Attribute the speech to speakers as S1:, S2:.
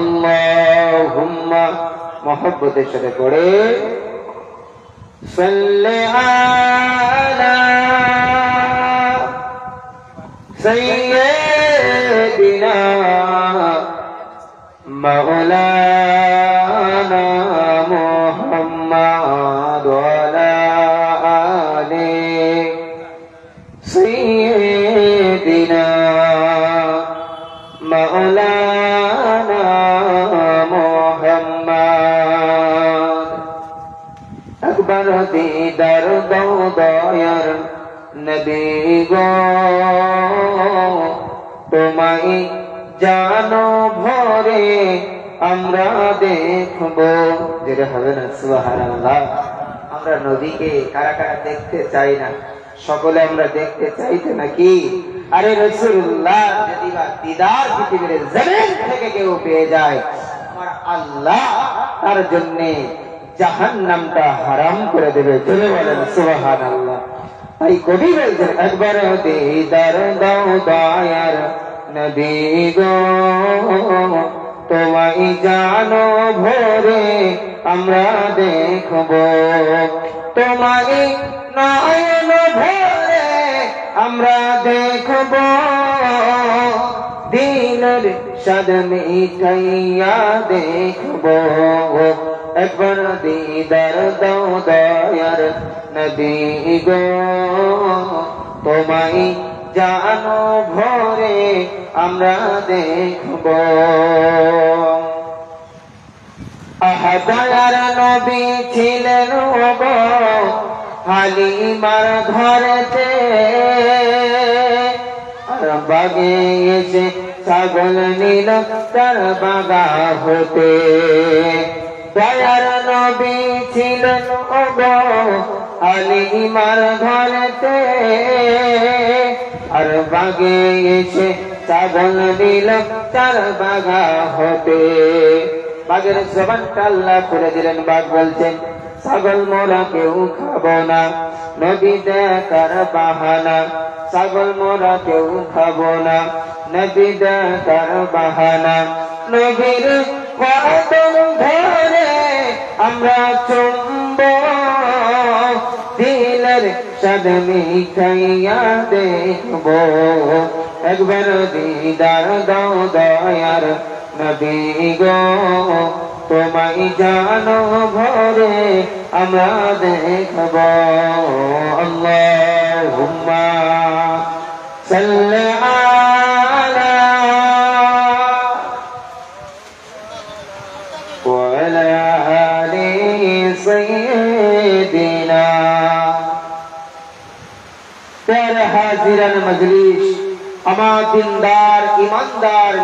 S1: আল্লাহুম্মা মহব্বতের সাথে পড়ে সাল্লি আলা সাইয়্যিদিনা মাওলানা মুহাম্মাদ ওয়া আলা আলি সাইয়্যিদিনা মাওলানা মুহাম্মাদ। একবার দিদার দাও দয়ার নবী গো, তোমায় জানো ভরে আমরা দেখব। যেটা হবে না সুবহানাল্লাহ। আমরা নবীকে কারা কারা দেখতে চাই না? সকলে আমরা দেখতে চাইতে নাকি? আরে রাসূলুল্লাহ যদি বা দিদার পৃথিবীর জমিন থেকে কেউ পেয়ে যায়, আমার আল্লাহ তার জন্য জাহান্নামটা হারাম করে দেবে। চলে বলেন সুবহানাল্লাহ। তাই কবি বলছেন একবার দিদার দাও দয়ার নবী গো, তোমায় জানো ভরে আমরা দেখব। তোমায় নয়ন ভরে আমরা দেখব, দিনের স্বাদ মিঠাইয়া দেখব। একবার দিদার দাও দয়ার নবী গো, তোমায় জানো ভরে আমরা দেখব। আহা দয়ার নবী ছিলেন গো হালিমার ঘরেতে, আর বাগে এসে ছাগল নিল তার বাগা হতে। দয়ার নবী ছিলেন গো হালিমার ঘরেতে, আর বাগে এসে ছাগল নিল তার বাগা হতে। বাঘের জবানটা আল্লাহ করে দিলেন। বাঘ বলছেন ছাগল মোরা কেউ খাবো না, নবী দেখার বাহানা। ছাগল মোরা কেউ খাবো না, নবী দেখার বাহানা। নবীর কদম ধরে আমরা চুম্ব, দিলের স্বাদ মিঠাইয়া দেখব। একবার দিদার দাও দয়ার নবী গো, তোমায় জানো ভরে আমরা দেখব। আল্লাহুম্মা সাল্লি আলা ওয়া আলা আলি সাইয়্যিদিনা। প্যারে হাজিরান মজলিস, আমার দিনদার ইমানদার